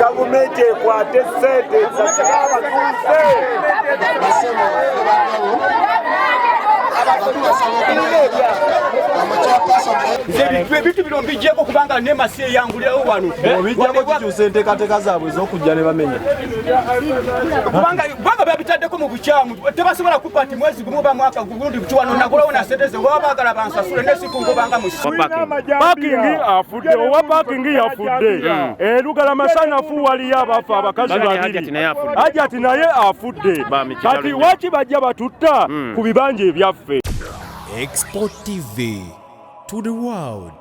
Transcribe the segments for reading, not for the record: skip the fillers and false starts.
gavumenti ekwate ssente Ebintu bino mbijjeko kubanga nemasi eyangulirawo wano obijjako kikyusa enteekateeka zaabwe ez'okujja ne bamenya kubanga babitaddeko mu bukyamu tebasobola kupa ti mwezi gumu oba mwaka gundi kiwano nagulawo na sente ze oba baagala bansasule nesitungobanga pakingi afudde owa pakingi yafudde erugala masanafu waliyo abafu abakazi babiri Hajati naye afudde kati waki bajja batutta ku bibanja ebyaffe. Export TV to the world.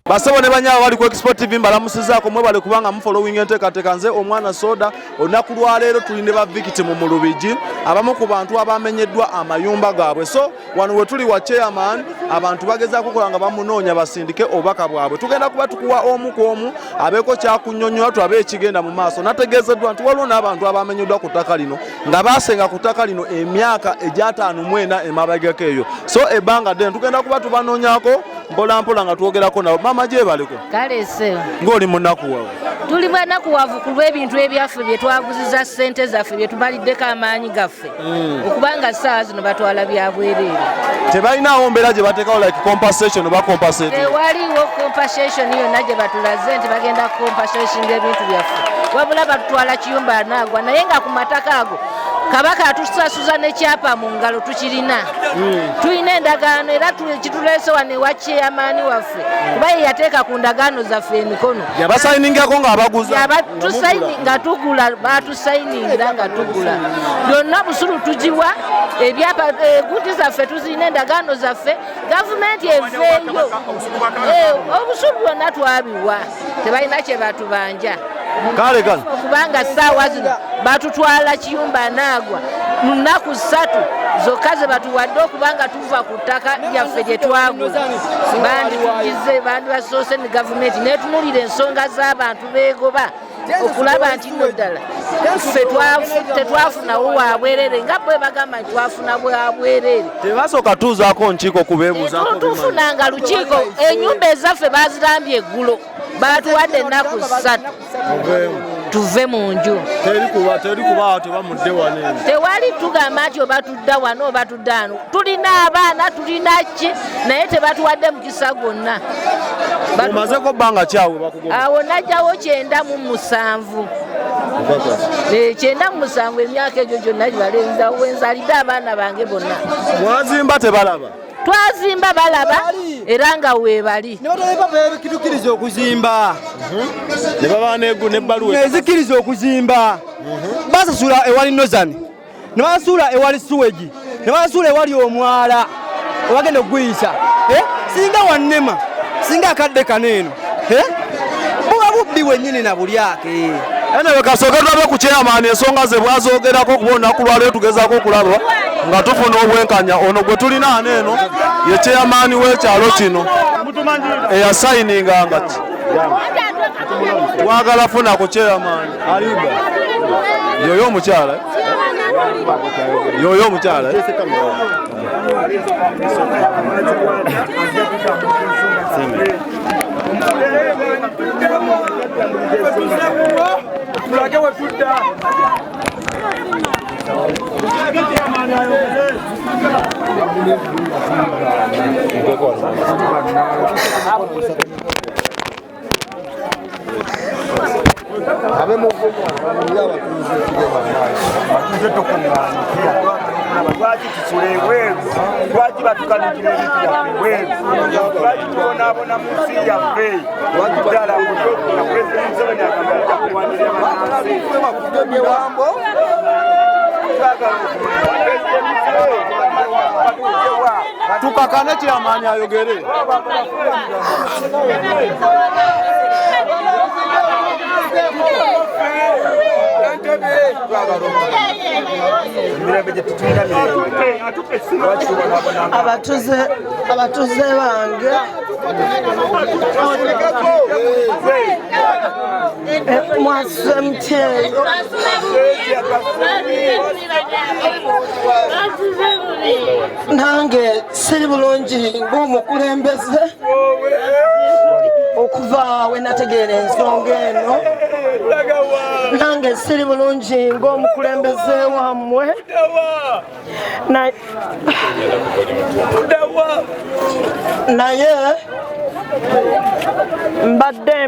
Basebo ne banyawa bali ku Export TV mbalamusizaako mwebale kubanga mufollowing enteekateeka nze omwana soda olunaku lwa leero tulinde ba victim mu Lubigi abamu ku bantu abamenyeddwa amayumba gaabwe so wano we tuli wa chairman abantu bagezaako kukola nga bamunoonya basindike obubaka bwabwe tugenda kuba tukuwa omu ku omu abeeko kyakunnyonnyola twabe ekigenda mu maaso nategeezeddwa nti waliwo n'abantu abamenyeddwa ku ttaka lino nga baasenga ku ttaka lino emyaka egy'ataano mu ena emabegeko eyo so ebbanga ddene tugenda kuba tubanoonyaako mpola mpola nga twogerako nabo mama gyebaliko kalese ng'oli munakuwavu tuli banakuwavu ku lw'ebintu ebyaffe bye twaguziza ssente zaffe bye tubaliddeko amaanyi gaffe okubanga ssaawa zino batwala bya bwereere tebalinawo mbeera gye bateekawo like compensation oba compensate tewaliwo compensation yonna gye batulaze nti bagenda compensation ng'ebintu byaffe wabula batutwala kiyumba anaagwa naye nga ku mataka ago kabaka atusasuza n'ekyapa mu ngalo tukirina tulina endagaano era kitulese wano ewa chairman waffe kuba ye yateeka ku ndagaano zaffe emikono yabasayiningako ng'abaguza nga tugula batusayiningira nga tugula byonna busulu tugiwa ebyapa egundi zaffe tuzirina endagaano zaffe gavumenti eveeyo obusulu bwonna twabiwa tebalina kye batubanja kale kale kubanga ssaawa zino batutwala kiyumba naagwa mu nnaku 3 zokka ze batuwadde okubanga tuva ku ttaka lyaffe gye twagula bandi tugize bandi basoose ne gavumenti neetunulira ensonga z'abantu beegoba okulaba nti nno ddala ffe tetwafunawo wabwerere nga bwe bagamba nti twafuna bwabwerere tebasooka tuuzaako nkiiko kubeebuuzaako tufunanga lukiiko ennyumba ezaffe baazirambye eggulo batuwadde ennaku 3 tuve mu nju teri kuba tebamudde wano tewali tugamba nti oba tudda wano oba tudda wano tulina abaana tulina ki naye tebatuwadde mukisa gwonna omazeko bbanga kyawe bakugoba awo najjawo 97 97 emyaka egyo gyonna gibalenza wenzalidde abaana bange bonna mwazimba tebalaba twazimba balaba era nga weebali nebatukiriza okuzimba ne baba nebbaluwa ezikiriza okuzimba basasula ewali nozani ne basasula ewali suweji ne basasula ewali omwala obagenda okuguyisa singa wannema singa akadde kaneeno buba bubbi bwennyini na bulyake ene bekasooke tulabe ku chairman ensonga ze bwazoogerako okuba olunaku lwaleero tugezaako okulaba nga tufuna obwenkanya ono gwe tulina aneeno ye chairman w'ekyalo kino eyasayininga nga twagala funa ku chairman ayuba yoyo omukyala yoyo omukyala lwaki tusula ebweru lwaki batukanikira ebintu byaffe ebweru lwaki tubonaabona mu nsi yaffe ddala na pulezidenti Museveni agamba akuwanirira bannansi emiwambo tukakane chairman ayogere abatuze bange mwase mteyo nange siri bulungi ng'omukulembeze okuva we nategeera ensonga eno nange siri bulungi ng'omukulembeze wammwe naye mbadde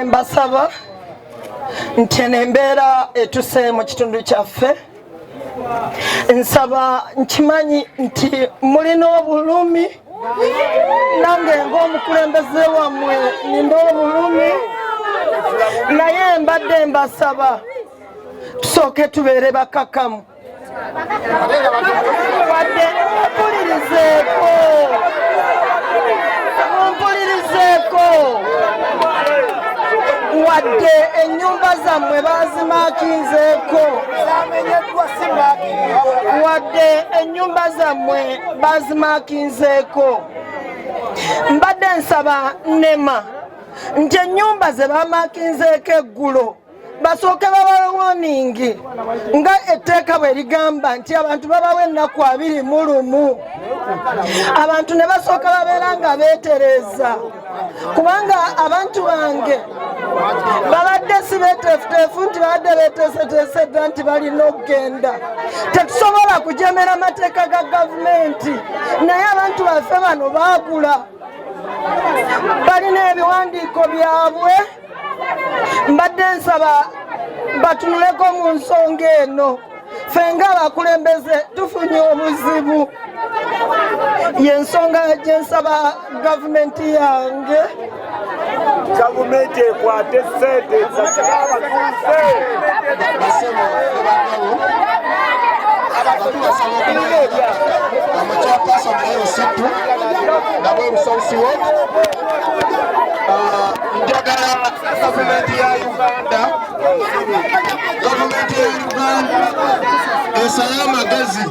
mbasaba nti eno embeera etuse mu kitundu kyaffe nsaba nkimanyi nti mulina obulumi nange ng'omukulembeze wammwe nina obulumi naye mbadde mbasaba tusooke tubeere bakakamu wadde mumpulirizeeko wadde ennyumba zammwe bazimakinzeeko mbadde nsaba nema nti ennyumba ze bamakinzeeko eggulo basooke babawe warning nga etteeka bwe ligamba nti abantu babawe ennaku 21 abantu ne basooka babeera nga beetereza kubanga abantu bange babadde si beeteefuteefu nti babadde beeteeseteese dda nti balina okugenda tetusobola kujemera mateeka ga gavumenti naye abantu baffe bano baagula balina ebiwandiiko byabwe mbadde nsaba batunuleko mu nsonga eno ffe ng'abakulembeze tufunye obuzibu y'ensonga gye nsaba gavumenti yange gavumenti ekwate ssente zasabatuuse amakyapasa muero situ nabweru south ward njagala gavumenti ya Uganda esala amagezi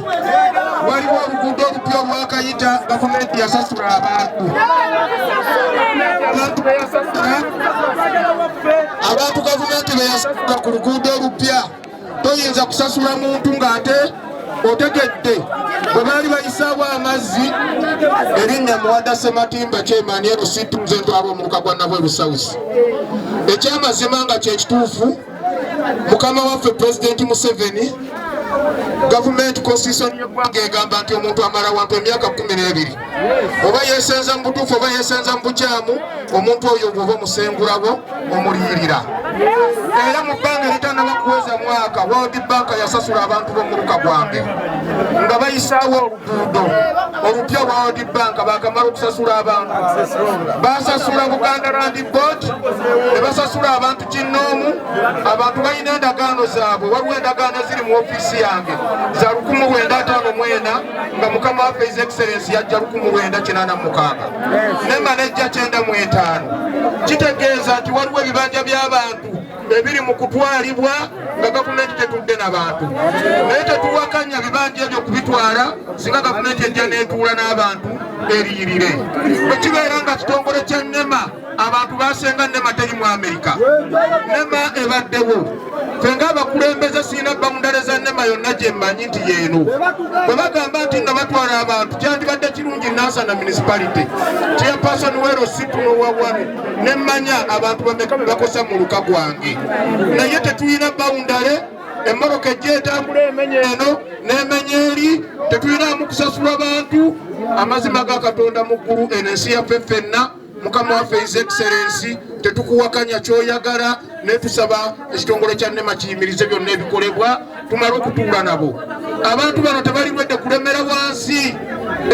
waliwo oluguudo olupya olwakayita gavumenti yasasula abantu gavumenti beyasasula ku luguudo olupya toyinza kusasula muntu ng'ate otegedde bwe baali bayisaawo amazzi erinnya Muwada Sematimba kyemaani erusitu nze ntwala omuluka gwa Nabweru South ekyamazima nga kyekituufu mukama waffe Pulezidenti Museveni gavumenti constitution y'eggwanga egamba nti omuntu amala wantu emyaka 12 oba yeesenza mu butuufu oba yeesenza mu bukyamu omuntu oyo bw'oba omusengulabo omuliyirira era mu bbanga eritanaba kuweza mwaka World Bank yasasula abantu b'omuluka gwange nga bayisaawo oluguudo olupya World Bank bakamala okusasula abantu basasula Buganda Land Board ne basasula abantu kinnoomu abantu balina endagaano zaabwe waliwo endagaano eziri mu ofiisi yange za 1954 nga mukama waffe His Excellency yajja 1986 ne manejja 95 kitegeeza nti waliwo ebibanja by'abantu ebiri mu kutwalibwa nga gavumenti tetudde n'abantu naye tetuwakanya bibanja ebyo kubitwala singa gavumenti ejja n'etuula n'abantu eriyirire bwe kibeera nga kitongole kya NEMA abantu basenga NEMA teri mu Amerika NEMA ebaddewo ffe ng'abakulembeze sirina bawundale za NEMA yonna gye mmanyi nti yeeno bwe bagamba nti nga batwala abantu kyandibadde kirungi Nansana municipality chairperson wero situ n'owawano ne mmanya abantu bameka bakosa mu luka gwange naye tetulina bawundale emmoroka ejja etambula emenya eno n'emenya eri tetulinamu kusasula bantu amazima ga Katonda mu ggulu eno ensi yaffe ffenna mukama waffe His Excellency tetukuwakanya kyoyagala netusaba ekitongole kya NEMA kiyimirize byonna ebikolebwa tumale okutuula nabo abantu bano tebalirwedde kulemera wansi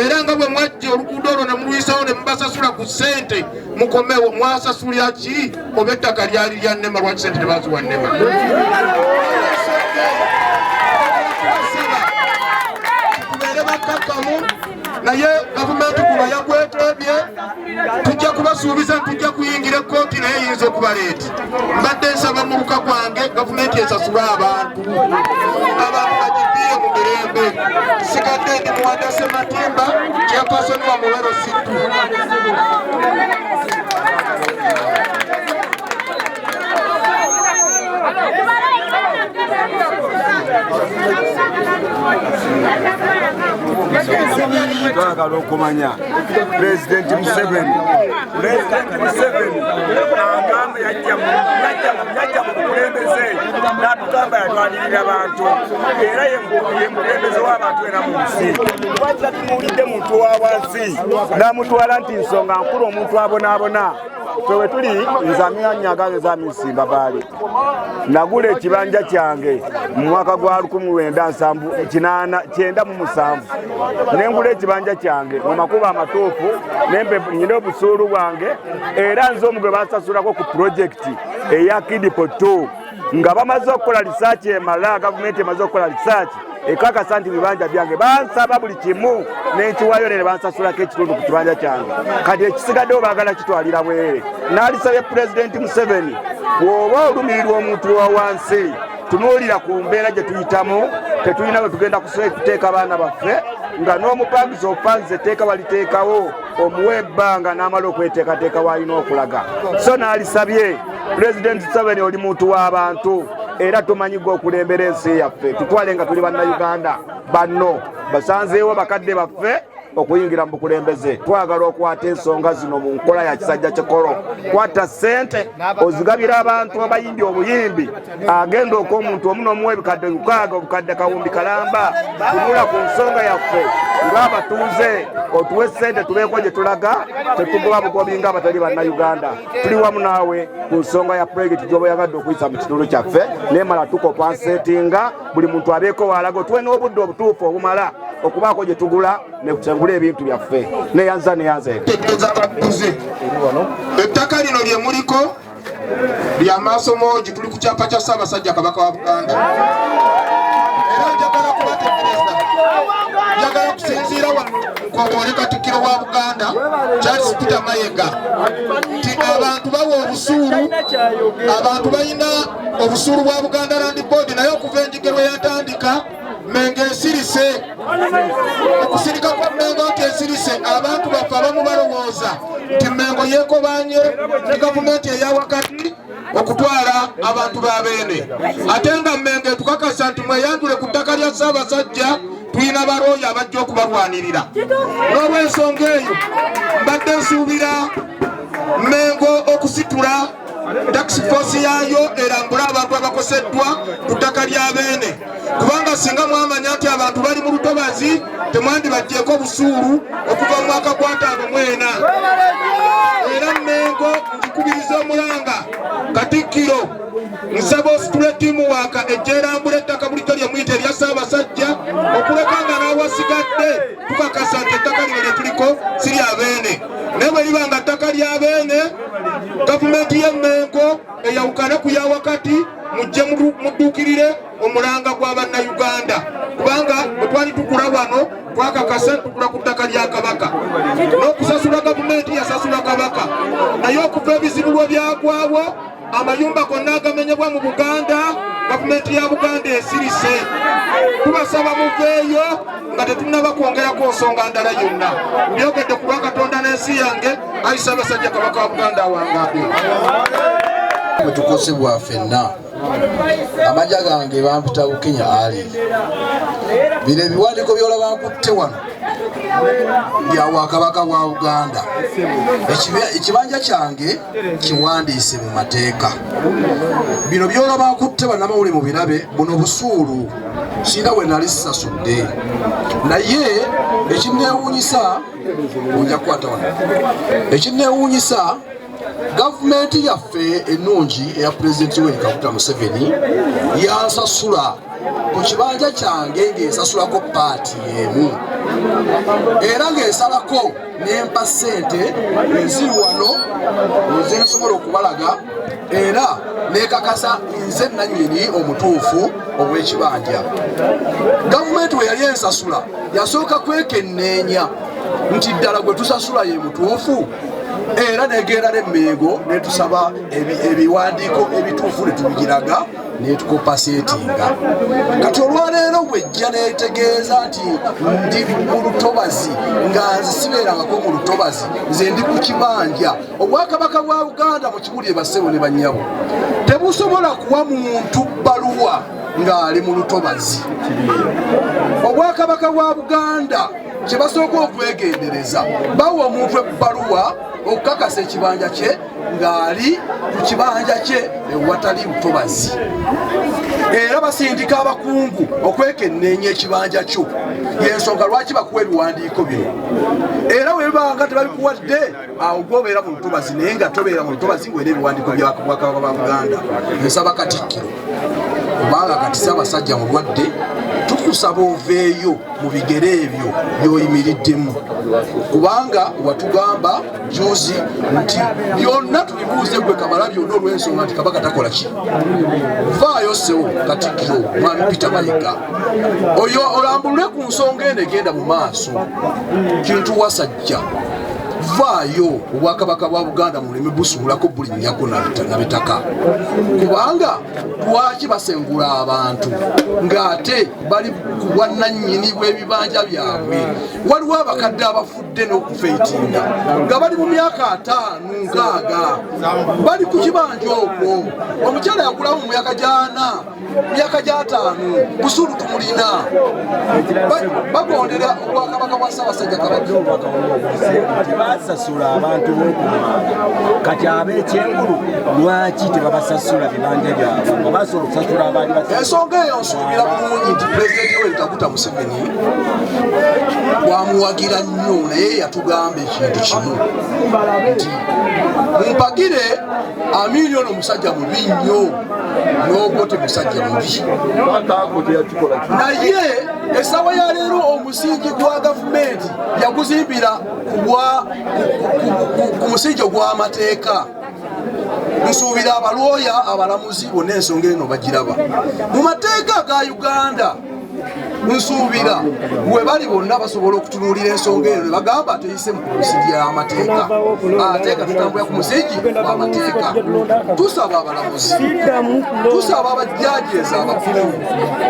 era nga bwe mwajja oluguudo olwo ne mulwisawo ne mubasasula ku ssente mukomewo mwasasula ki oba ettaka lyali lya NEMA lwaki ssente tebaziwa NEMA tubeere bakkakkamu naye gavumenti kuba yagwetebye tujja kubasuubiza tujja kuyingira ekkooti naye yinza okuba leeti mbadde nsaba mu luka gwange gavumenti esasula abantu bagiviire mu mirembe sigadde ndi Muwada Sematimba chairperson wa Muwero Situ twagala okumanya Pulezidenti Museveni agamba yajja mu bukulembeze n'atugamba yatwanirira abantu era ye mukulembeze w'abantu era mu nsi lwakira tumuwulidde muntu wa wansi n'amutwala nti nsonga nkulu omuntu abonaabona twewe tuli nzamyanyaga ezamisimba baali nagula ekibanja kyange mu mwaka gwa 1997 nengula ekibanja kyange mu makubo amatuufu nembe nyina obusuulu bwange era nze omugwe basasulako ku projekiti eya Kidipo 2 nga bamaze okukola research emala gavumenti emaze okukola research ekakasa nti bibanja byange bansaba buli kimu n'enkiwayo ne bansasulako ekitundu ku kibanja kyange kati ekisigaddewo baagala kitwalira bwere n'alisabye Pulezidenti Museveni bw'oba olumirirwa omuntu wa wansi tunuulira ku mbeera gye tuyitamu tetulina bwe tugenda kuteeka abaana baffe nga n'omupangisa opanze etteeka baliteekawo omuwa ebbanga n'amala okweteekateeka w'alina okulaga so n'alisabye Pulezidenti Museveni oli muntu w'abantu era tumanyiga okulembera ensi yaffe tutwale nga tuli bannayuganda banno basanzeewo bakadde baffe okuyingira mu bukulembeze twagala okwata ensonga zino mu nkola ya kisajja kyekolo kwata ssente ozigabira abantu abayimbi obuyimbi agenda okw'omuntu omu n'omuwa ebikadde 6 obukadde kawumbi kalamba tunula ku nsonga yaffe ng'abatuuze otuwe ssente tubeeko gye tulaga tetugoba bugobi nga abatali bannayuganda tuli wamu naawe ku nsonga ya projekiti gy'oba oyagadde okuyisa mu kitundu kyaffe nemala tukopa nsetinga buli muntu abeeko waalaga otuwe n'obudde obutuufu obumala okubaako gye tugula ne kutengula ebintu byaffe neyanza ettaka lino lye muliko lya maaso mogi tuli ku kyapa kya Ssaabasajja Kabaka wa Buganda era njagala kubategeeza njagala kusinziira Nkoboole Katikkiro wa Buganda Charles Peter Mayiga nti abantu bawa obusuulu abantu balina obusuulu bwa Buganda Land Board naye okuva enjigirwe yatandika Mmengo esirise okusirika kwa Mmengo nti esirise abantu baffe abamu balowooza nti Mmengo yeekobanye ne gavumenti eya wakati okutwala abantu b'abeene ate nga Mmengo etukakasa nti mweyanjule ku ttaka lya Ssaabasajja tulina barooya abajja okubalwanirira n'olw'ensonga eyo mbadde nsuubira Mmengo okusitula tax force yaayo erambula abantu abakoseddwa ku ttaka ly'abeene kubanga singa mwamanya nti abantu bali mu lutobazi temwandibaggyeko obusuulu okuva mu mwaka gwa 54 era Mmengo nkikubiriza omulanga Katikkiro nsaba ositule ttiimu waaka ejja erambula ettaka bulijjo lye muyita erya Ssaabasajja okuleka nga n'awasigadde tukakasa nti ettaka lino lye tuliko si ly'abeene naye bwe liba nga ttaka ly'abeene gavumenti y'e Mmengo eyawukane ku ya wakati mujje mudduukirire omulanga gw'Abannayuganda kubanga bwe twali tukula wano twakakasa tukula ku ttaka lya Kabaka n'okusasula gavumenti yasasula Kabaka naye okuva ebizibu lwe byagwawo amayumba gonna agamenyebwa mu Buganda gavumenti ya Buganda esirise tubasaba muveeyo nga tetunaba kwongerako nsonga ndala yonna byogedde ku lwa Katonda n'ensi yange Ayi Ssaabasajja Kabaka wa Buganda awangabe wetukosebwa ffenna amajja gange bampita Bukenya ali bino ebiwandiiko byolaba nkutte wano byawa Kabaka wa Buganda ekibanja kyange kiwandiise mu mateeka bino byolaba nkutte bannamawulire mu birabe buno busuulu sina we nali sasudde naye ekinneewuunyisa ojja kukwata wano ekinneewuunyisa gavumenti yaffe ennungi eya Pulezidenti Yoweri Kaguta Museveni yansasula ku kibanja kyange ng'ensasulako paati emu era ng'esalako n'empa ssente eziri wano nze nasobola okubalaga era neekakasa nze nannyini omutuufu obw'ekibanja gavumenti we yali ensasula yasooka kwekenneenya nti ddala gwe tusasula ye mutuufu era negenda ne Mmengo netusaba ebiwandiiko ebituufu ne tubigiraga netukopa setinga kati olwaleero bwejja netegeeza nti ndi mu lutobazi nga nze sibeerangako mu lutobazi nze ndi ku kibanja obwakabaka bwa Buganda mu kibuli bassebo ne bannyabo tebusobola kuwa muntu bbaluwa ng'ali mu lutobazi obwakabaka bwa Buganda kye basooka okwegendereza bawa omuntu ebbaluwa okukakasa ekibanja kye ng'ali ku kibanja kye ewatali butobazi era basindika abakungu okwekenneenya ekibanja kyo yensonga lwaki bakuwa ebiwandiiko bino era webanga tebabikuwadde awo gwobeera mu lutobazi naye nga tobeera mu lutobazi ng'olina ebiwandiiko byabwakabaka bwa Buganda. Nsaba Katikkiro kubanga kati Ssaabasajja mulwadde tukusaba oveeyo mu bigere ebyo by'oyimiriddemu kubanga watugamba juzi nti byonna tubibuuze gwe Kamala byonna olw'ensonga nti Kabaka takola ki. Vaayo sewo Katikkiro Mwami Peter Mayiga oyo olambulule ku nsonga eno egenda mu maaso Kintu Wasajja vaayo obwakabaka bwa Buganda muleme busuulako buli nnyako na bitaka kubanga lwaki basengula abantu ng'ate bali kuwannannyini bw'ebibanja byabwe. Waliwo abakadde abafudde n'okufeitinga nga bali mu myaka 5-6 bali ku kibanja okwo. Omukyala yagulawo mu myaka gy'ana myaka gya 5 busuulu tumulina bagondera obwakabaka bwa Ssaabasajja Kabaka basasula abantu kati ab'ekyengulu lwaki tebabasasula bibanja byabwe basobola okusasula abaali ensonga eyo nsuubira bulungi nti pulezidenti Yoweri Kaguta Museveni wamuwagira nnyo naye yatugamba ekintu kimu nti mumpagire Amini ono musajja mubi nnyo n'Obote musajja mubi naye esawa ya leero omusingi gwa gavumenti yaguzimbira ku musingi gw'amateeka. Nsuubira abalwoya abalamuzi bonna ensonga eno bagiraba mu mateeka ga Uganda. Nsuubira bwe bali bonna basobola okutunuulira ensonga eno bagamba tuyise mu musingi y'amateeka ateeka tutambula ku musingi gw'amateeka. Tusaba abalamuzi tusaba abajjajeeza abakulu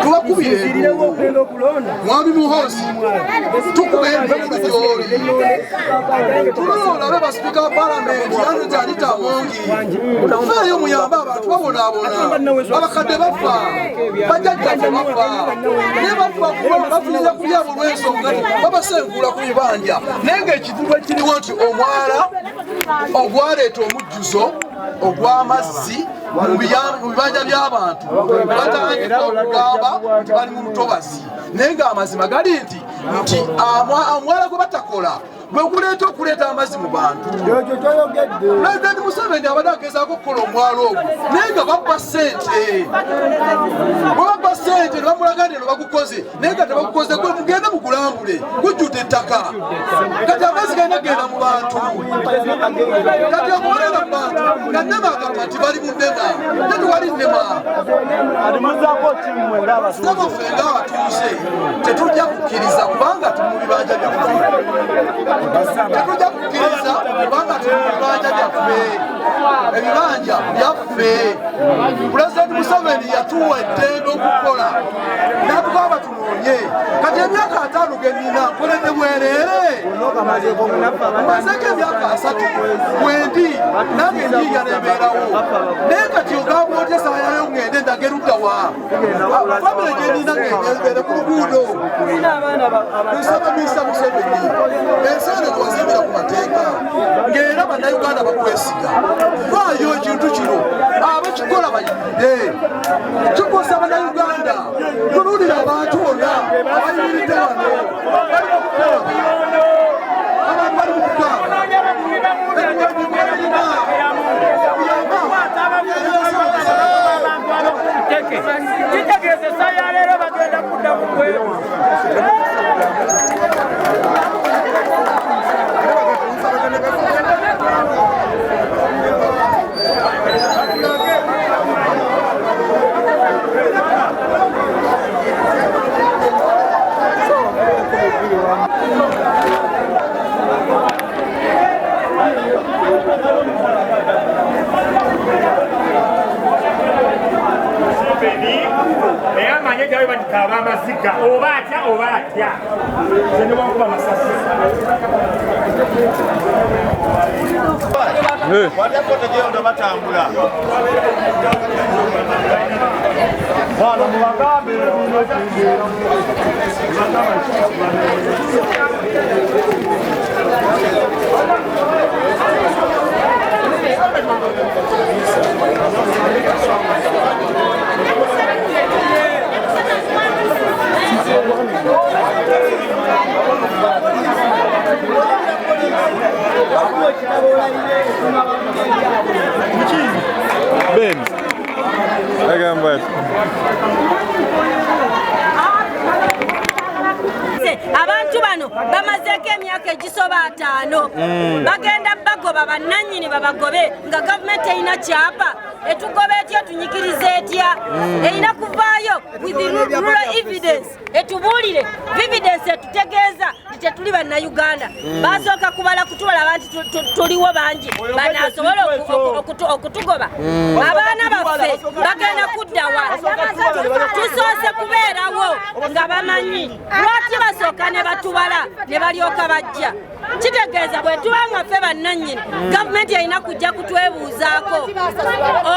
tubakubira enduulu Mwami Muhoozi tukuba enduulu gy'oli tuloolabe basipiika ba palamenti Anita Amongi feeyo muyambe abantu babonaabona abakadde bafa bajjajjaffe bafa naye bafiiriza kulyabo olw'ensonga babasengula ku bibanja naye ng'ekizibu ekiriwo nti omwala ogwaleeta omujjuzo ogw'amazzi mu bibanja by'abantu batandika okugamba nti bali mu lutobazi naye ng'amazima gali nti omwala gwe batakola gwe guleeta okuleeta amazzi mu bantu. Pulezidenti Museveni abadde agezaako okukola omwalo ogwo naye nga babba ssente bwe babba ssente ne bamulaga nti eno bagukoze naye nga tebagukoze gwe mugende mugulambule gujjudde ettaka kati amazzi galina genda mu bantu kati omuwalera mu bantu nga Nnema agamba nti bali mu Nnema tetuwali Nnema nabaffe ng'abatuuze tetujja kukkiriza kubanga tuli mu bibanja byaffe tetujja kukkiriza kubanga tuli mu bibanja byaffe ebibanja byaffe. Pulezidenti Museveni yatuwa eddembe okukola n'atugamba tunoonye kati emyaka 5 genina nkoledde bwereere mazeko emyaka 3 wendi nange enjiiga nebeerawo naye kati ogamba oti esaayayo ngende ndageruddawa famire genina ngenyebeere ku luguudo. Nsaba Minisita Museveni ensaane gwewazimbira ku mateeka ng'era bannayuganda bakwesiga waayo ekintu kino abakikola bayimire kikosa bannayuganda tunuulira abantu bonna abayimiridde wano bali mu kukola abantu bali mu kukaaba kitegeeza ya leero bagenda kudda mu kwebu amaziga oba atya zenewanga amasasi waliakotegeo ndo batambula Ben. Agamba. Abantu bano bamazeeko emyaka egisoba 5 bagenda bagoba bannannyini babagobe nga gavumenti erina kyapa etugoba etya tunyikiriza etya erina kuvaayo with rural evidence etubuulire evidence etutegeeza tetuli bannayuganda basooka kubala kutulaba nti tuliwo bangi banaasobola okutugoba abaana baffe bagenda kuddawa tusoose kubeerawo nga bamanyi lwaki basooka ne batubala ne balyoka bajja kitegeeza bwe tubanga ffe bannannyini gavumenti erina kujja kutwebuuzaako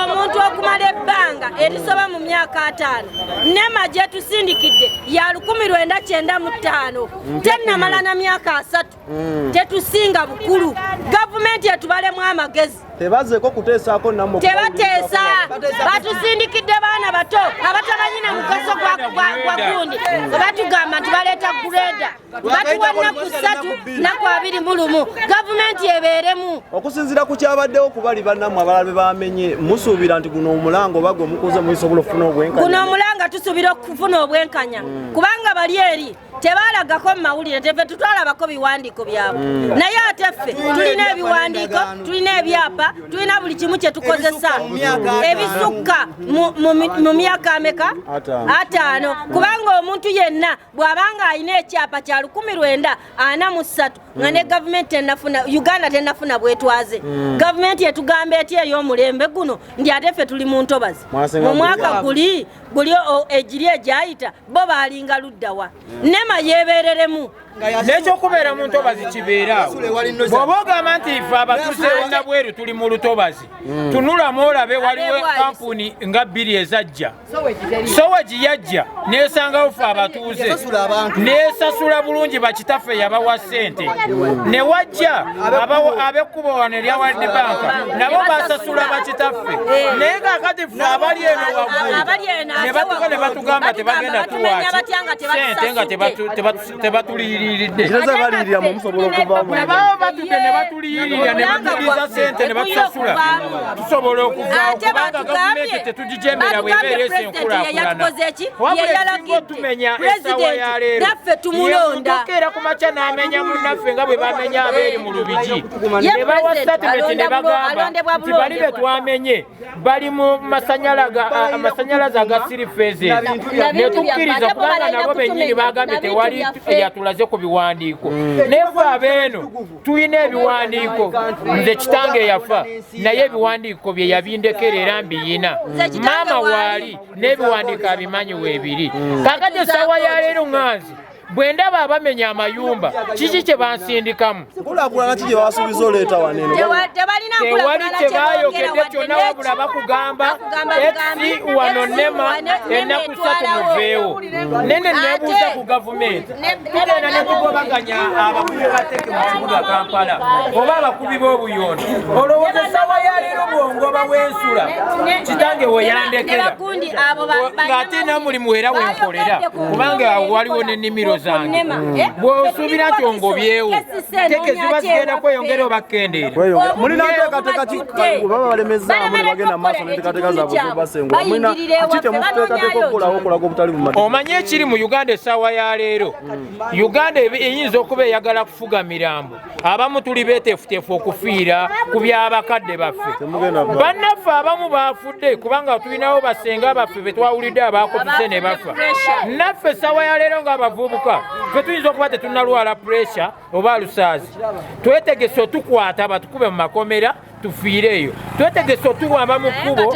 omuntu okumala ebbanga erisoba mu myaka 5 nema gye tusindikidde ya 1995 tennamala na myaka 3 tetusinga bukulu gavumenti etubalemu amagezi tebazeeko kuteesaako namwe tebateesa batusindikidde baana bato abatamanyi na mugaso gwa gundi batugamba nti baleeta gureda batuwa nnaku 3 naku 21 gavumenti ebeeremu okusinziira ku kyabaddewo ku bali bannammwe abalala be bamenye musuubira nti guno omulango oba gwe mukuze muyisobola okufuna obwenkanya guno omulanga tusuubira okufuna obwenkanya kubanga bali eri tebalagako mu mawulire teffe tutwalabako biwandiiko byabwe naye ate ffe tulina ebiwandiiko tulina ebyapa tulina buli kimu kye tukozesa ebisukka mu myaka ameka 5 kubanga omuntu yenna bw'abanga alina ekyapa kya 1943 nga ne gavumenti enafuna Uganda tenafuna bwetwaze gavumenti etugamba eti ey'omulembe guno ndi ate ffe tuli mu ntobazi mu mwaka guli egiri egyayita bo baalinga luddawa nema yeebereremu n'ekyokubeera mu ntobazi kibeeraawo bw'oba ogamba nti ife abatuuze na bweru tuli mu lutobazi tunulamu olabe waliwo kampuni nga 2 ezajja Sowagi yajja neesangawo ffe abatuuze neesasula bulungi bakitaffe yabawa ssente ne wajja ab'ekkubo wano erya World Bank nabo basasula bakitaffe naye ngaakati ffe abali eno waggulu ne batuka ne batugamba tebagenda tuwaaki ssente nga tebatuliyiriridde baba batudde ne batuliyiririra ne batuliza ssente ne batusasula tusobola okuvaawo kubanga gavumenti tetugijemera bwebeeresa enkulaakulana wabula singa tumenya essawa ya leero yemutokeera ku makya n'amenya munnaffe nga bwe bamenya abeeri mu Lubigi ne bawa statement ne bagamba nti bali be twamenye bali mu masanyalaze aga 3 phases ne tukkiriza kubanga nabo bennyini bagambye tewali yatulaze ku biwandiiko nefe abeeno tulina ebiwandiiko nze kitange yafa naye ebiwandiiko bye yabindekera era mbiyina maama waali n'ebiwandiiko abimanyi weebiri kakati essaawa ya leero ŋŋanzi bwe ndaba abamenya amayumba kiki kye bansindikamu kulaakulana ki gye basuubiza oleeta waneno tewali kye baayogedde kyonna wabula bakugamba esi wano nema ennaku 3 muveewo nene neebuuza ku gavumenti tugenda ne tugobaganya abakubi bateke mu kibuga Kampala oba abakubi b'obuyondo olowooza essaawa ya leero bwongoba w'ensula kitange we yandekera ng'ate namulimu era wenkolera kubanga waliwo n'ennimiro zange bw'osuubira nti ongobyewo teke ziba zigenda kweyongera oba kendeera mulina nteekateeka ki baba balemezaamu ne bagenda maaso n'enteekateeka zaabwe zibasengula mulina ki kye muteekateeka okukolawo okulaga obutali mu mateeka omanyi ekiri mu Uganda essaawa ya leero Uganda eyinza okuba eyagala kufuga mirambo abamu tuli beeteefuteefu okufiira ku by'abakadde baffe bannaffe abamu baafudde kubanga tulinawo basenga baffe be twawulidde abaakotuse ne bafa naffe essaawa ya leero ng'abavubuka ffe tuyinza okuba tetunnalwala puresha oba lusaazi twetegese otukwata batukube mu makomera tufiireeyo twetegese otuwamba mu kkubo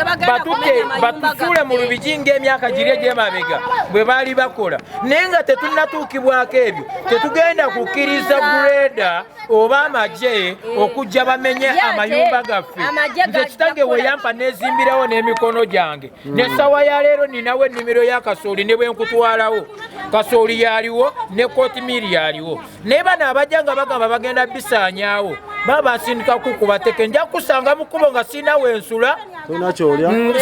batusuule mu lubigi ng'emyaka giri egy'emabega bwe baali bakola naye nga tetunnatuukibwako ebyo tetugenda kukkiriza Gureda oba amagye okujja bamenye amayumba gaffe nze kitange weyampa nezimbirawo n'emikono gyange n'essawa ya leero ninawo ennimiro ya kasooli ne bwe nkutwalawo kasooli yaliwo ne kootimiri yaliwo naye bano abajja nga bagamba bagenda bisaanyaawo baba basindika kukubateke nja kusanga mu kkubo nga sina wensula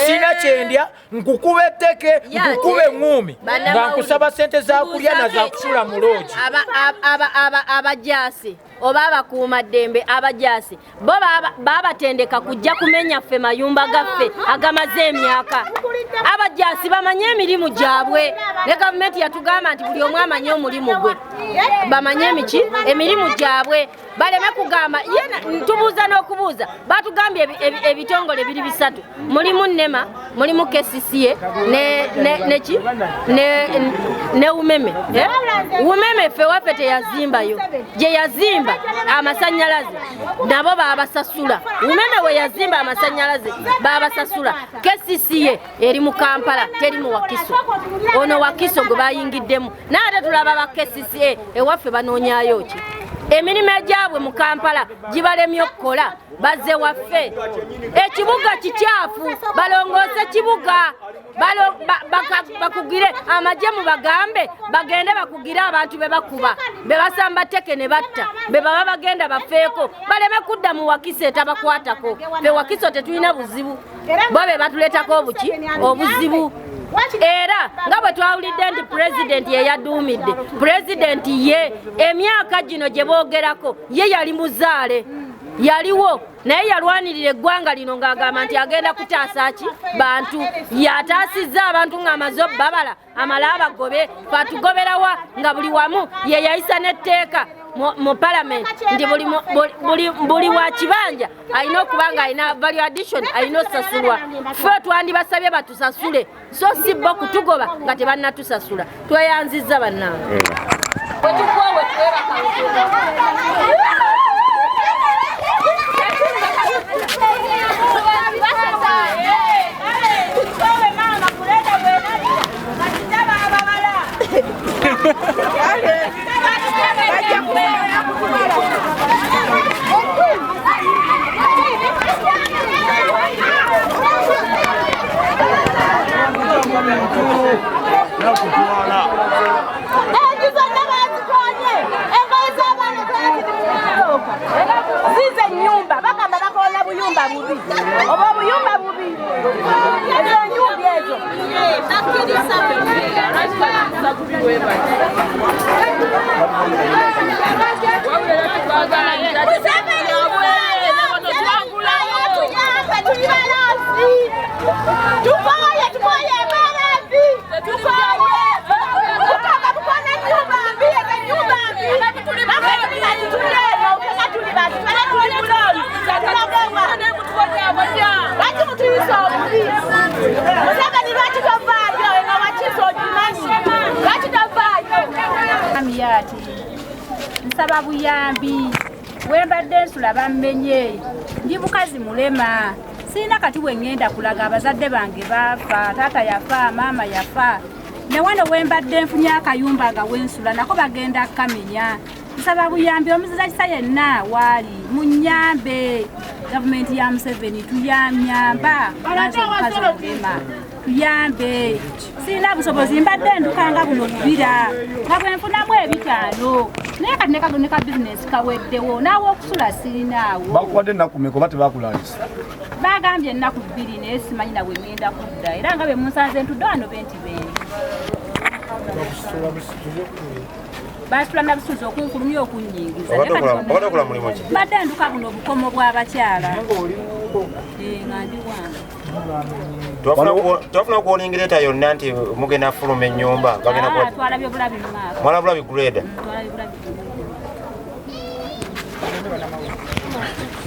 sina kyendya nkukuba etteke nkukuba eŋŋuumi nga nkusaba sente za kulya na za kusula mu loogi abajaasi oba abakuumaddembe abajaasi bo babatendeka kujja kumenya ffe mayumba gaffe agamaze emyaka abajaasi bamanye emirimu gyabwe ne gavumenti yatugamba nti buli omu amanye omulimu gwe bamanye emirimu gyabwe baleme kugamba ntubuuza n'okubuuza batugambye ebitongole biri bisatu mulimu NEMA mulimu KCCA ne umeme umeme ffe waffe teyazimbayo gye yazimba amasanyalaze nabo babasasula umeme we yazimba amasanyalaze babasasula KCCA eri mu Kampala teri mu Wakiso ono Wakiso gwe bayingiddemu naate tulaba ba KCCA ewaffe banoonyayo ki emirimu egyabwe mu Kampala gibalemye okukola bazze waffe ekibuga kikyafu balongoose kibuga bakugire amagye mu bagambe bagende bakugire abantu be bakuba be basamba teke ne batta be baba bagenda bafeeko baleme kudda mu Wakiso etabakwatako be Wakiso tetulina buzibu bo be batuleetako obuzibu era nga bwe twawulidde nti pulezidenti ye yaduumidde pulezidenti ye emyaka gino gye boogerako ye yali muzaale yaliwo naye yalwanirira eggwanga lino ng'agamba nti agenda kutaasa ki bantu yataasizza abantu ng'amaze obbabala amala abagobe twatugoberawa nga buli wamu ye yayisa n'etteeka mu palamenti nti buli wa kibanja alina okuba nga alina value addition alina osasulwa ffe twandibasabye batusasule so si bo kutugoba nga tebannatusasula tweyanzizza bannange zize nyumba bagamba bakola buyumba bubi oba buyumba bubi ezo nyumba ezo nsaba buyambi wembadde nsula bammenye ndi mukazi mulema sirina kati wengenda kulaga abazadde bange bafa taata yafa maama yafa ne wano wembadde nfunye akayumba nga wensula nako bagenda kamenya nsaba buyambi omuziza kisa yenna waali munyambe gavumenti ya Museveni tuyamyamba nazo mukazi mulema tuyambe sirina busobozi mbadde ndukanga buno bubira nga bwenfunamu ebitaano naye kati ne ka bizinesi kaweddewo naawe okusula sirinaawo bakuwadde ennaku mmeka oba tebakulalisa bagambye ennaku 2 naye simanyi nawe ngenda kudda era nga be munsanze ntudde wano benti beeni basitula na busuuzi okunkulumya okunyingiza mbadde nduka buno obukomo bw'abakyala nga ndi wange twafuna okuolingereta yonna nti mugenda fuluma ennyumba twalabye obulabi mumaaso mwala bulabi Gureda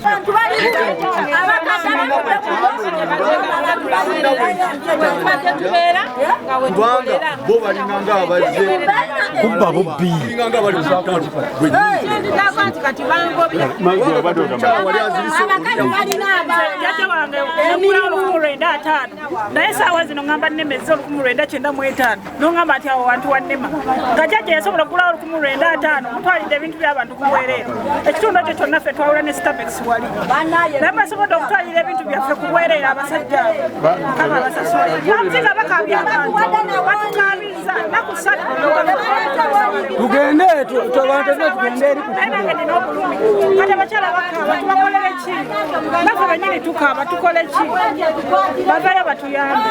abantu bali abakasa kubanga bo balinganga abazze kubba bubbi balinganga bali kati bangobya kumulwenda ataano naye saawa zino ngamba nnemeza olukumulwenda 95 nongamba ati awo wantu wannema nga jjajja yasobola okugulawo olukumulwenda ataano mutwalidde ebintu by'abantu kubwereero ekitundu ekyo kyonna ffe twawula ne stabex wali naye basobodde okutwalira ebintu byaffe kubwereero abasajja kama abasasula bamuziga bakabya abantu batukabiza naku 3 tugende tugende eri nange nina obulumi kati abakyala bakaba tubakolere ki bafe benyini tukaba tukole ki bavayo batuyambe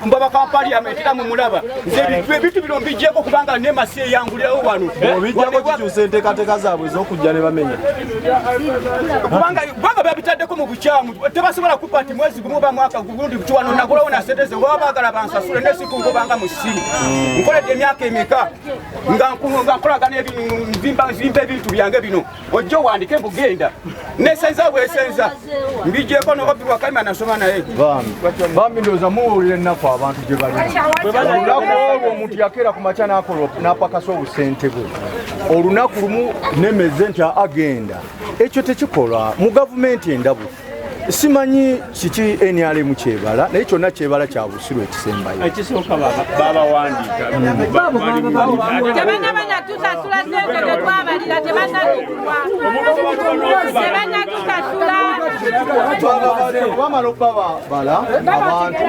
mbaba ka parliament era mumulaba nze ebintu bino mbijjeko kubanga nemasi eyangulirawo wano obijjako kikyusa enteekateeka zaabwe ez'okujja ne bamenya kubanga babitaddeko mu bukyamu tebasobola kupa ti mwezi gumu oba mwaka gundi kiwano nagulawo na sente ze baba baagala bansasule nesikungobanga mu ssimu nkoledde emyaka emeka nga nkolagana nzimba ebintu byange bino ojja owandike mbugenda nesenza bwesenza mbijjeko noobirwa kalima nasoma naye bambi ndowooza muwulira ennaku abantu gye balina olunaku olwo omuntu yakeera ku makya n'apakasa obusente bwe olunaku lumu nemeze nti agenda ekyo tekikolwa mu gavumenti endabu simanyi kiki NRM kyebala naye kyonna kyebala kya busiru ekisembayo ekisooka babawandiika tebannabanya tusasula sente tetwabalira tebannatukulwa bamala okubabala abantu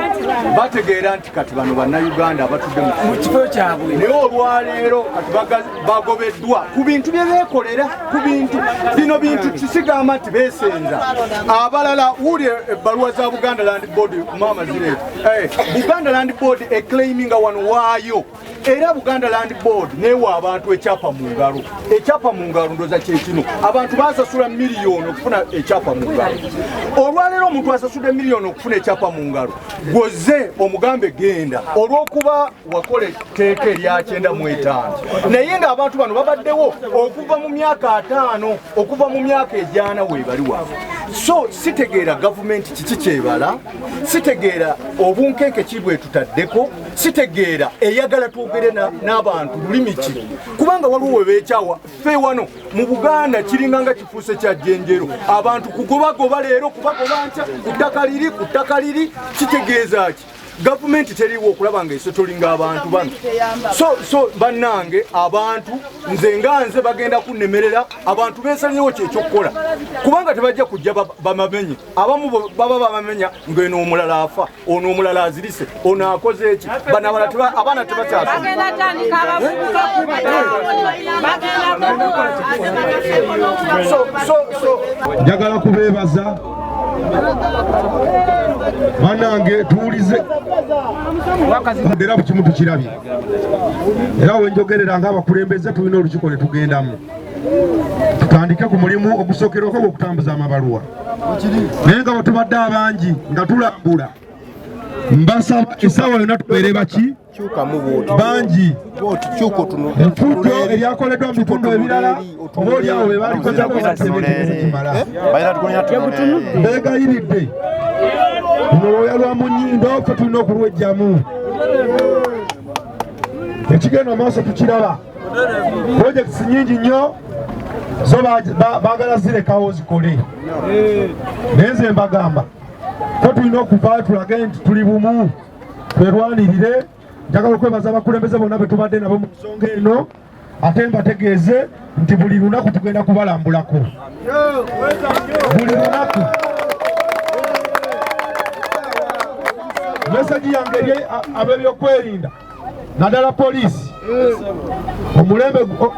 bategeera nti kati bano bannayuganda abatudde mu kifo kyabwe naye olwaleero kati bagobeddwa ku bintu bye beekolera ku bintu bino bintu kisigamba nti beesenza abalala wuli ebbaluwa za Buganda Land Board mama zireeta Buganda Land Board eclaiminga wano waayo era Buganda Land Board newa abantu ekyapa mu ngalo ndoza kyekino abantu basasula miliyoni okufuna ekyapa mu ngalo olwaleero omuntu asasudde miliyoni okufuna ekyapa mu ngalo gwoze omugambe genda olw'okuba wakole etteeka erya 95 naye ng'abantu bano babaddewo okuva mu myaka 5 okuva mu myaka ejaana weebaliwa so sitegeera gavumenti kiki kyebala sitegeera obunkenke kibwe tutaddeko sitegeera eyagala twogere n'abantu lulimi ki kubanga waliwo webeekyawa ffe wano mu Buganda kiringa nga kifuuse kya jjenjero abantu kugobagoba leero kubagoba ntya ku ttaka liri kitegeeza ki gavumenti teriwo okulaba nga esotolinga abantu bano so bannange abantu nze bagenda kunnemerera abantu beesalyewo kyekyokukola kubanga tebajja kujja bamamenye abamu baba bamamenya ngeno omulala afa ono omulala azirise ono akoze eki abaana tebakyasoma njagala kubeebaza bannange tuwulize era bukimu tukirabye era wenjogerera ng'abakulembeze tulina olukiiko ne tugendamu tutandike ku mulimu ogusookerwako gw'okutambuza amabaluwa naye nga bwe tubadde abangi nga tulambula mbasaba essaawa yonna tubeere baki bangi efujjo eryakoleddwa mu bitundu ebirala oba oliawo be balikozakimala beegayiridde luno lwoya lwa munyindo ffe tulina okulwejjamu ekigenda maaso tukiraba projekisi nyingi nnyo zo baagala zirekawo zikole naye nze mbagamba ffe tulina okuvaayo tulage nti tuli bumu twerwanirire njagala okwebaza abakulembeze bonna be tubadde nabo mu nsonga eno ate mbategeeze nti buli lunaku tugenda kubalambulako buli lunaku meseji yange eri ab'ebyokwerinda naddala poliisi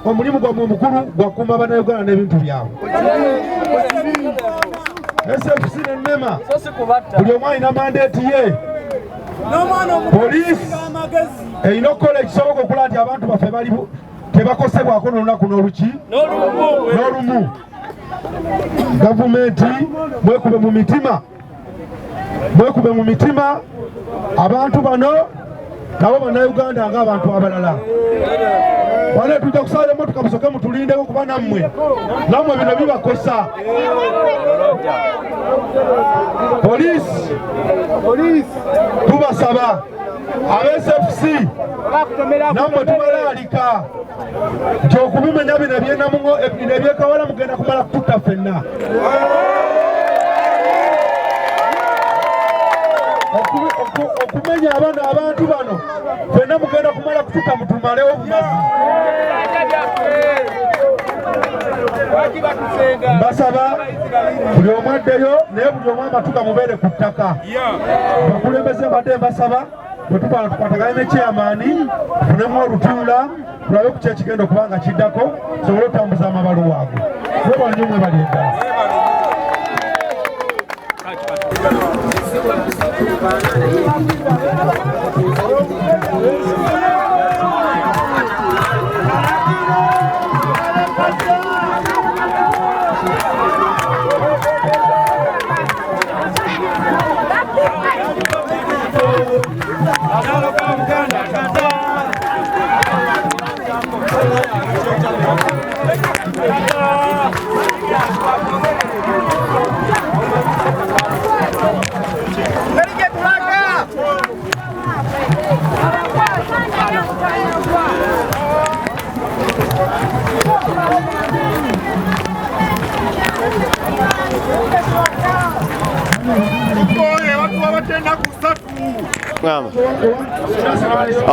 omulimu gwamwe omukulu gwakuuma bannayuganda n'ebintu byabwe. SFC n'ennema buli omu alina mandeeti ye. Poliisi erina okukola ekisoboka okulaba nti abantu baffe bali tebakosebwako n'olunaku n'olumu. Gavumenti mwekube mu mitima abantu bano nabo bannayuganda ng'abantu abalala. Wale tujja kusala emmotoka musoke mutulindeko kuba nammwe bino bibakosa. Poliisi tubasaba aba-SFC nammwe tubalaalika nti okubimenya bino ebyekawala mugenda kumala kututta ffenna. Okumenya abantu bano ffenna mugenda kumala kututta mutumalewo bumazi. Mbasaba buli omu addeyo naye buli omu amatuga mubeere ku ttaka. Abakulembeze mbadde mbasaba bwe tubala tukwatagane ne chairman tufunemu olutuula tulabe ku kyekigenda okuba nga kiddako tusobole okutambuza amabaluwa ago. Mwebale mwe bali eddala.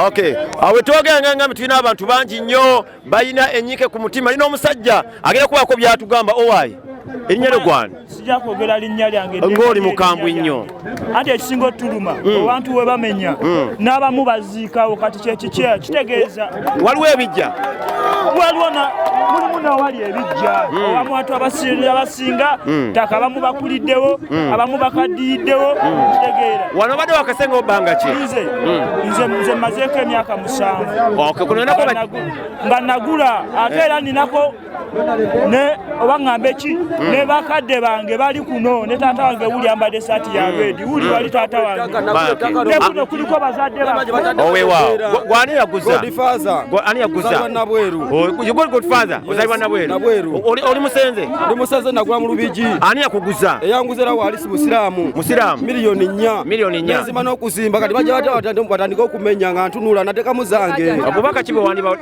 Okay, awe twogera tulina abantu bangi nnyo balina ennyike ku mutima. Lina omusajja agenda kubaako byatugamba. Owaayi erinnya lyo gwani? Sijja kwogera linnya lyange ng'oli mukambwe nnyo. Anti ekisinga otuluma abantu we bamenya n'abamu baziikawo kati kyekikya kitegeeza waliwo ebijja mulimu nawali ebijja abantu abasinga ttaka abamu bakuliddewo abamu bakaddiriddewo kitegeera. Wano badde wakasenga obbanga ki? Nze mmazeeko emyaka 7 nga nagula ate era ninako ne oba ŋŋambe ki ne bakadde bange bali kuno ne taata wange wuli ambadde esaati ya redi wuli wali taata wange ne kuno kuliko bazadde bange. Owewaawo gwani yaguza? Ani yaguza? Godfather ozalibwa Nabweru. Oli musenze? Ndi musenze nagula mu Lubigi. Ani yakuguza? Eyanguza era walisi Musiraamu. Miliyoni 4. Nzima n'okuzimba kati bajja batandika okumenya nga ntunula nateka muzange. Obubaka kibe waniba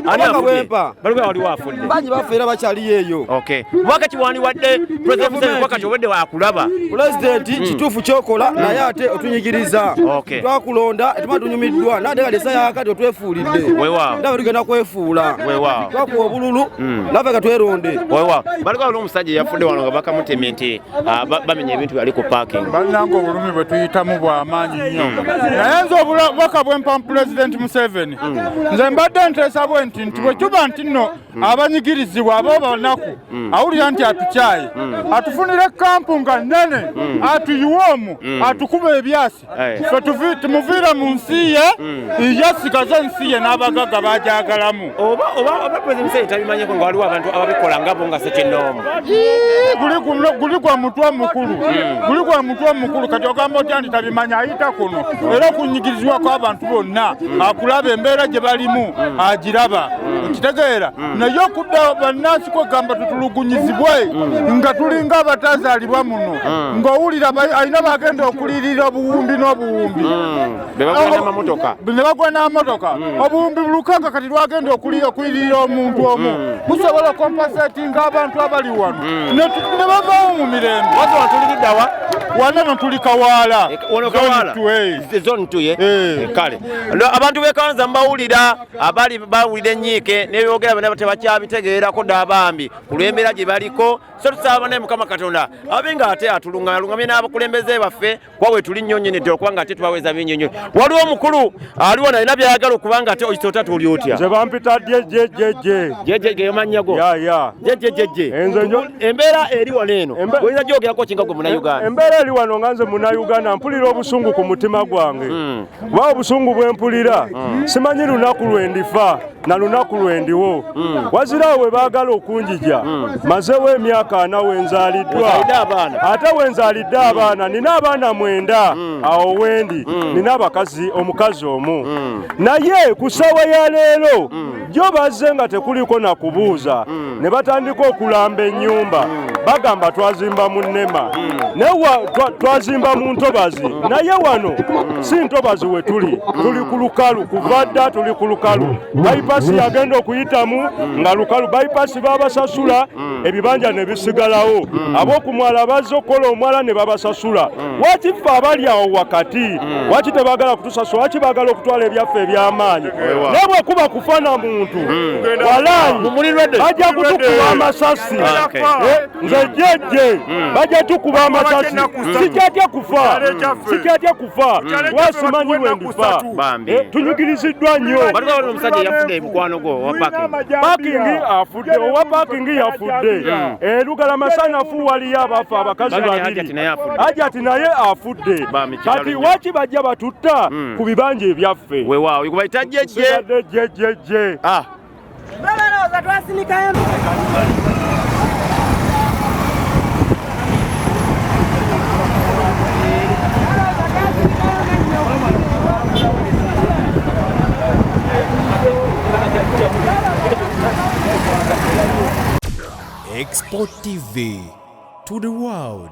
ani afudde? Balikuwa wali wafudde. Banyi bafeera bakyali eyo. Okay. Bubaka kibe waniwadde President Museveni wakati obedde wakulaba. President kituufu kyokola naye ate otunyigiriza. Twakulonda etuma tunyumiddwa nade kati essaya akati otwefuulidde. Weewaawo. Ndaba tugenda kwefuula. Weewaawo. Twakuwa obululu naffe katweronde. Weewaawo. Balikuwa n'omusajja yafudde wano nga bakamutemye nti bamenya ebintu byali ku parking. Bannange obulumi bwe tuyitamu bw'amaanyi nnyo. Naye nze obubaka bwe mpa President Museveni nze mbadde nteesa bwe nti bwe tuba nti nno abanyigirizibwa abo banaku awulira nti atukyaye atufunire kampu nga nnene atuyiwoomu atukuba ebyasi ffe tumuviire mu nsi ye yasigaze ensi ye n'abagagga bagyagalamu. Oba President Museveni tabimanyeko nga waliwo abantu ababikola ngabo nga Ssekyenoomu. Guli gwa mutwe mukulu kati ogamba otya nti tabimanya ayita kuno era okunyigirizibwa kw'abantu bonna akulaba embeera gye balimu agiraba kitegeera naye okudda bannansi kwegamba tutulugunyizibwe nga tulinga abatazaalibwa muno ng'owulira alina bagenda okulirira obuwumbi n'obuwumbi ne bagwa n'amamotoka obuwumbi bulukanga kati lwagenda okulirira omuntu omu musobola okompasatinga abantu abali wano ne bavaawo mu mirembe. Watuliriddawa Wanano tuli Kawala. Ono Kawala. Zone 2 kale. Abantu bekanza mbawulira abali bawulira ennyike n'ebyogera bana tebakyabitegeera ko dabambi kulembera gye baliko so tusaba ne Mukama Katonda abenga ate atulungamye n'abakulembeze baffe kwawe tuli nnyonyene okubanga ate tubaweza binnyonyo waliwo omukulu aliwo naye byayagala okubanga ate oyitota tuli otya nze bampita jeje manyago jeje embeera eri wano oyinza gyogerako kinga gwe Munnayuganda embeera eri wano nga nze Munnayuganda mpulira obusungu ku mutima gwange kuba obusungu bwe mpulira simanyi lunaku lwendifa na lunaku lwendiwo wazira we baagala okunjija mazewo emyaka 4 wenzaliddwa ate wenzalidde abaana nina abaana 9 awo wendi nina abakazi omukazi omu naye ku ssaawa ya leero jo bazze nga tekuliko na kubuuza ne batandika okulamba ennyumba bagamba twazimba mu Nnema twazimba mu Ntobazi naye wano si Ntobazi we tuli ku lukalu kuva dda tuli ku lukalu bypass yagenda okuyitamu nga lukalu bypass babasasula ebibanja ne bisigalawo ab'okumwala bazze okukola omwala ne babasasula waki ffe abali awo wakati waki tebagala kutusasula waki bagala okutwala ebyaffe eby'amaanyi naye bwekuba kufana muntu walayi bajja kutukuba amasasi nze jejje bajja tukuba amasasi sikyatya kufa wasimanyi wendifa tunyigiriziddwa nnyo pakingi afudde owa pakingi yafudde Lugala masanafu waliyo abafa abakazi babiri Hajati naye afudde kati waki bajja batutta ku bibanja ebyaffe weewaawo kubayita jejje balowooza twasinika Export TV to the world.